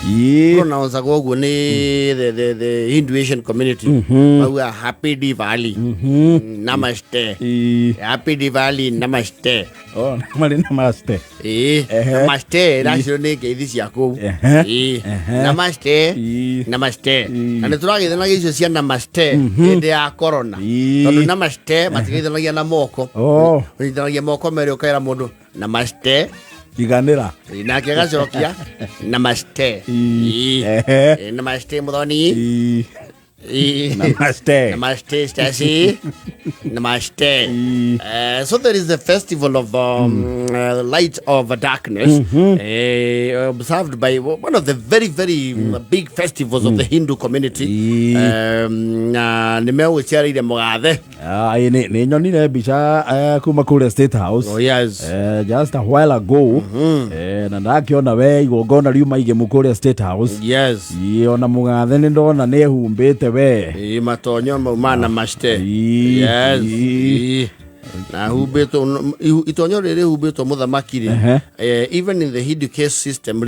pronounce go the Hindu Asian community. We are happy Diwali. Namaste. Happy Diwali. Namaste. Oh, namaste. Namaste. That's your name. This is Yakub. Namaste. Namaste. And the drug is the name is Namaste. They are corona. Namaste. Mathii Namoko. Oh. We don't get more commercial modo. Namaste. Igandera. Inakiaga sokia. Namaste. Namaste Mudoni. Namaste. Namaste Stasi. Namaste. So there is the festival of light of darkness, observed by one of the very, very big festivals of the Hindu community. Nimeo chari de Mogade. Ne bisha kuma kule StateHouse. Oh yes. Just a while ago. Na ndakiona we igongona riuma ige mukule StateHouse. Yes. Ona Mugathe ni ndona ne humbite we. Matonyo mauma Namaste. Yes. Na hubeto itonyo rere hubeto muthamakiri even in the Hindu caste system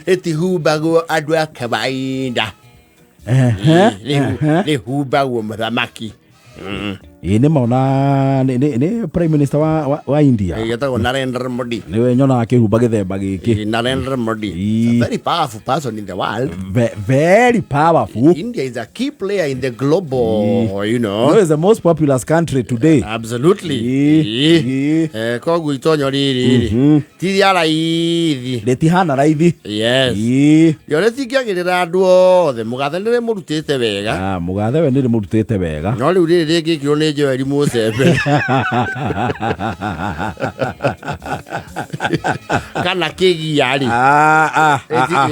eti hubago adwa kabaida le hubago muthamaki Ini mauna ni Prime Minister wa India. Yatago Narendra Modi. Niwe nyona akihuba githemba giki. Narendra Modi. A very powerful person in the world. Very powerful. India is a key player in the global, you know. No, it's the most populous country today. Absolutely. Kogu itonyo riri. Tiri ala ithi. Letihana raithi. Yes. Yore thikiagirira andu othe Mugathe nire murutite wega. Mugathe we nire murutite wega. No riu riri gikiro ni Joeli Musembe. Kana kigiari.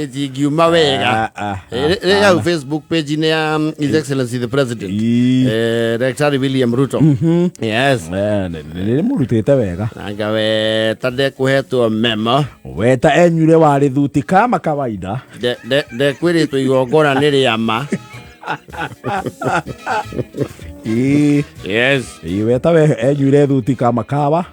Eti giuma wega. Reya Facebook page ni His Excellency the President. Daktari William Ruto. Yes. Nire murutite wega. Anga we tade kuhetwo memo. Weta enyure wari thuti kama kawaida. De kwiritwo igongona ni riama. Yes. Weta we enyure thuti kama kawa.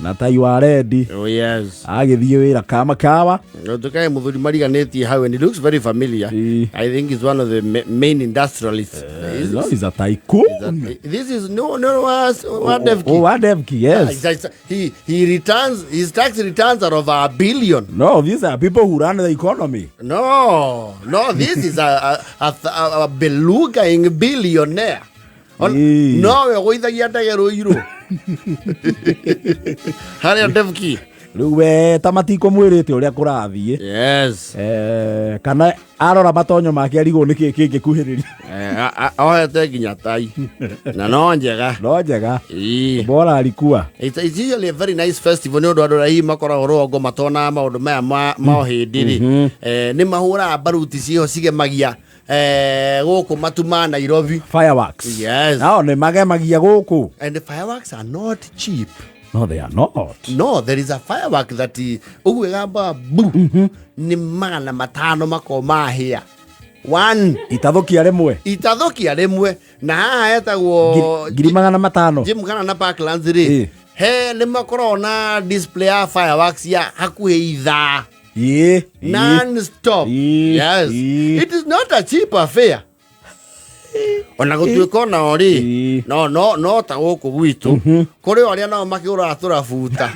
Na tai wa ready. Oh yes. Agithie wira kama kawa. Tukae muthuri mariganeti how and it looks very familiar. I think he's one of the main industrialists. He's a tycoon. This is Wadevki. Oh, Wadevki, yes. He returns, his tax returns are over $1 billion. No, these are people who run the economy. No, this is a belugaing billionaire. No, we're going to get a euro. Harry Devki. Ruwe tamatiko mwirite uria kurathie. Yes. Kana arora matonyo make arigo niki kingikuhiriria. Ohete nginya tai. Na no njega. No njega. Bora alikuwa. It's usually a very nice festival. Ni andu rahi makora rongo matona maundu maya ma hindiri. Ni mahura baruti cio cigemagia. Goko matuma Nairobi. Fireworks. Yes. No, ne magemagia goko. And the fireworks are not cheap. No, they are not. No, there is a firework that ugwegamba boo. Ni magana matano makoma here. One. Itadhokia remwe. Na haha etagwo ngiri magana matano. Jim kana na Parklands ri. He ni makorona display ya fireworks ya hakuhe ithaa. Non-stop. Yes. It is not a cheap affair. Ona gutuika na ori no ta guku gwitu kuri oria no makiura atura futa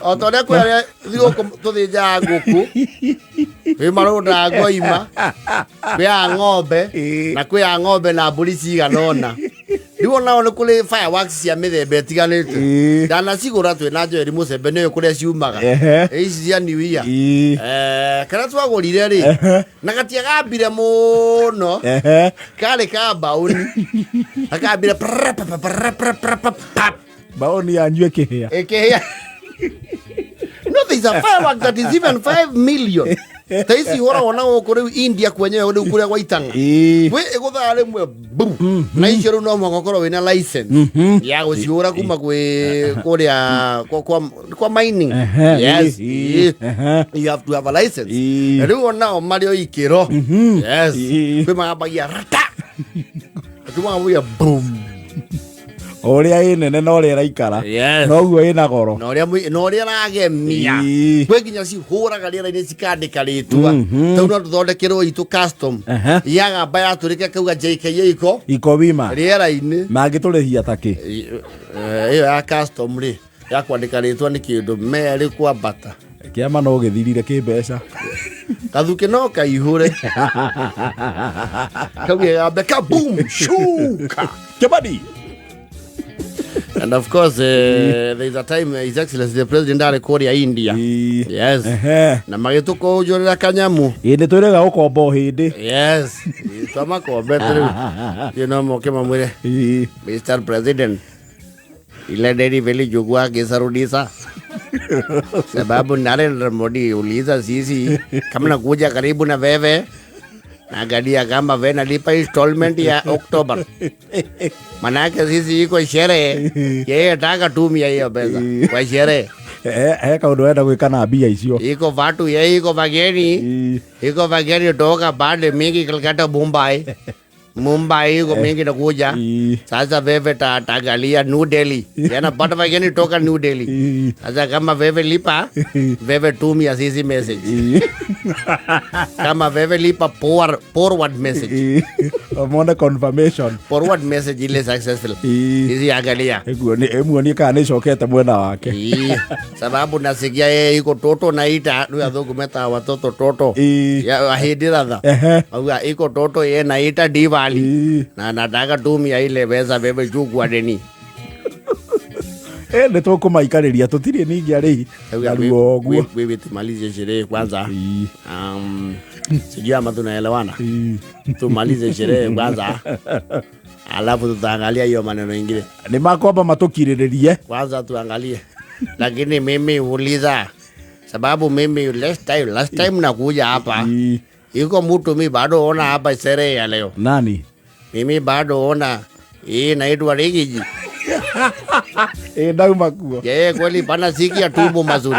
Otore kwa thigo tuthija nguku we marunda ngoima we ng'ombe na kwi ng'ombe na mburi ciganona Diwo na ono kule fireworks cia mithemba itiganite. Dana cigura twe na Joeli Musembe niyo kule ciumaga. Ici cia New Year. Kana twagurire ri. Na gatia gambire muno. Kale ka bauni. Akambire bauni anjue kihia. Ekehia. No, there's a firework that is even 5 million. Taisi hora wana okore India kwenye ode ukuria kwa itanga. We egotha mwe boom. Na ichero no mongokoro wina license. Ya gociura kuma kwe korea kwa mining. Yes. You have to have a license. Ero na mario ikero. Yes. Kwe magabagia rata. Atuma we boom. Oria inene no ria raikara. No guo ina goro. No ria ragemia. Kwe nginya cihuraga riera-ini cikandika ritwa. Tau no tuthondekerwo itu custom. Yaga baya turike kauga JK iko wima. Riera-ini. Mangitũrĩhia taki. Iyo ya custom ri. Ya kwandika ritwa ni kindu meri kwa bata. Kiama no githirire kimbeca. Kathuke no kaihure. Kauge ya beka boom shuka. Kebadi. And of course, there's a time His Excellency the President are Korea India. Yes. Na magituko ujorera kanyamu. Inde twirega ukombo hindi. Yes. Tama kombe tu. You know moke mamure. Mr. President. Ile dedi veli jugwa kisarudisa. Sababu Narendra Modi uliza sisi kama nakuja karibu na wewe. Nagadia kama wewe nalipa installment ya October. Manake sisi iko sherehe. Yeye taka tumia hiyo pesa kwa sherehe. Kaundu wenda gwika na mbia icio. Iko watu yeye iko vageni. Iko vageni toka pande mingi Calcutta Mumbai iko mingi nakuja. Sasa wewe taangalia New Delhi. Yana pata vageni toka New Delhi. Sasa kama wewe lipa, wewe tumia sisi message. Kama wewe lipa forward message. Amona confirmation. Forward message ile successful. Sisi angalia. Emuoni kana icokete mwena wake. Sababu nasikia yeye iko toto naita ndio athugumeta watoto toto. Ya ahidira. Au iko toto yeye naita Diwali. Na nataka tumia ile pesa wewe chukua deni. Nĩ tũkũmaikariria tũtirĩ ningi arĩ naruo guo. Wewe tumalize sherehe kwanza. Sijui ama tunaelewana. Tumalize sherehe kwanza. Alafu tutaangalia hiyo maneno mengine. Ni makomba matukiriririe. Kwanza tuangalie. Lakini mimi uliza sababu mimi last time nakuja hapa. Iko mtu mimi bado ona hapa sherehe ya leo. Nani? Mimi bado ona hii naitwa Riggy G. Dauma kuo. Yeye kweli pana sikia tumbo mazuri.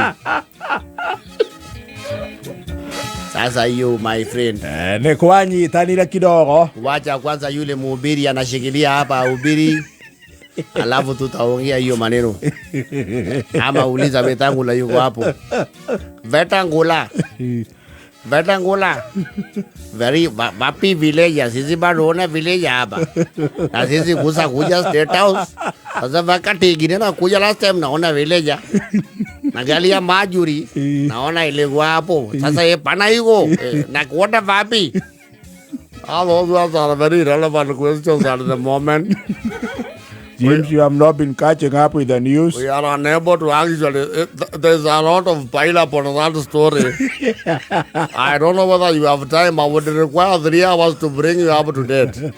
Sasa hiyo my friend. Ni kwanyitanire kidogo. Wacha kwanza yule mhubiri anashikilia hapa ubiri. Alafu tutaongea hiyo maneno. Ama uliza Vetangula yuko hapo. Vetangula. Very happy village. Sisi bado ona village hapa. Na sisi kuja State House. Sasa wakati ingine na kuja last time naona village. Nagalia majuri. Naona ilikuwa hapo. Sasa ye pana yuko. Na kuona vapi. All those are very relevant questions at the moment. Since you have not been catching up with the news, we are unable to actually. There's a lot of pile up on that story. I don't know whether you have time. I would require 3 hours to bring you up to date.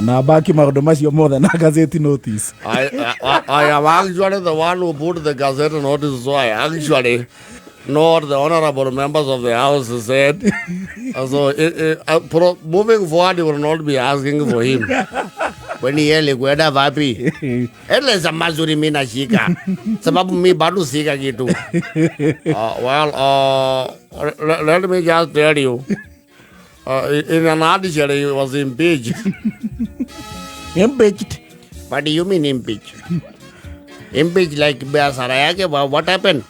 na baki maundu macio mothe na gazeti notice. I am actually the one who put the gazette notice, so I actually know what the honorable members of the house said. So moving forward, you will not be asking for him. When he yell, kwenda vapi? Eleza mazuri mimi nashika. Sababu mimi bado sika kitu. Let me just tell you. In an audition, he was impeached. Impeached? What do you mean impeached? Impeached like biashara yake, what happened?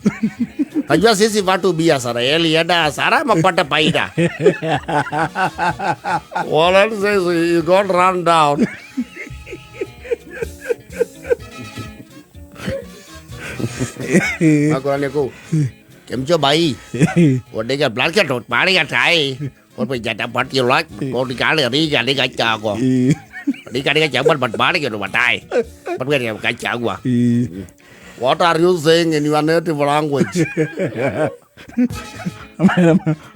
Najua sisi watu biashara yalienda hasara mapata faida. Well, let's say he got run down. Makurani ko kemcho bai. Odega blood ka tot mari ka thai. Con bây giờ đã bắt nhiều lắm, con đi cá này đi cả chợ con, đi cả chợ bắt bán cái đồ bắt tay, bắt cái chợ qua. What are you saying in your native language?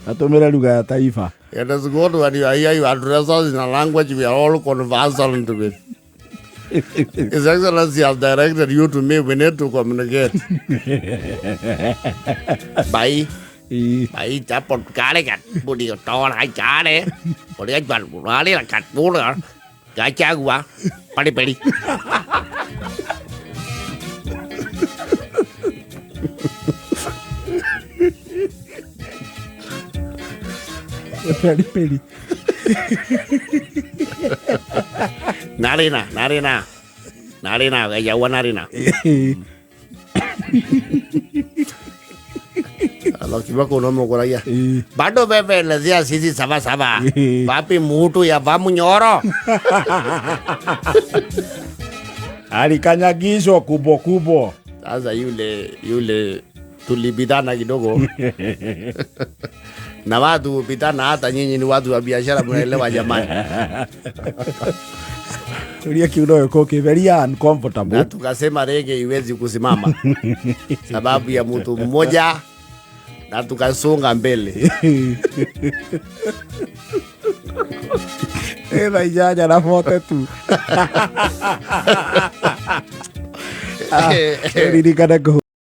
Atumira lugha ya taifa. It is good when you hear you address us in a language we are all conversant with. His Excellency has directed you to me. We need to communicate. Bye. Bye. Chắp một cá đấy cả. Bố đi to là hai cá đấy. Bố đi anh bạn nó đấy là cắt bố nữa. Cá cha quá. Bye đi. Peli. Narina ya wanarina. Alo kiba kono mo koraya. Bado bebe lazia sisi saba. Papi mutu ya vamu nyoro. Alikanyagishwa kubwa. Sasa yule tulibidana kidogo. Na watu pitana hata nyinyi ni watu wa biashara mnaelewa jamani. Ulia kiuno yuko very uncomfortable. Na tukasema rege iwezi kusimama. Sababu ya mtu mmoja na tukasonga mbele. Ela ijaja na foto tu. Ini kada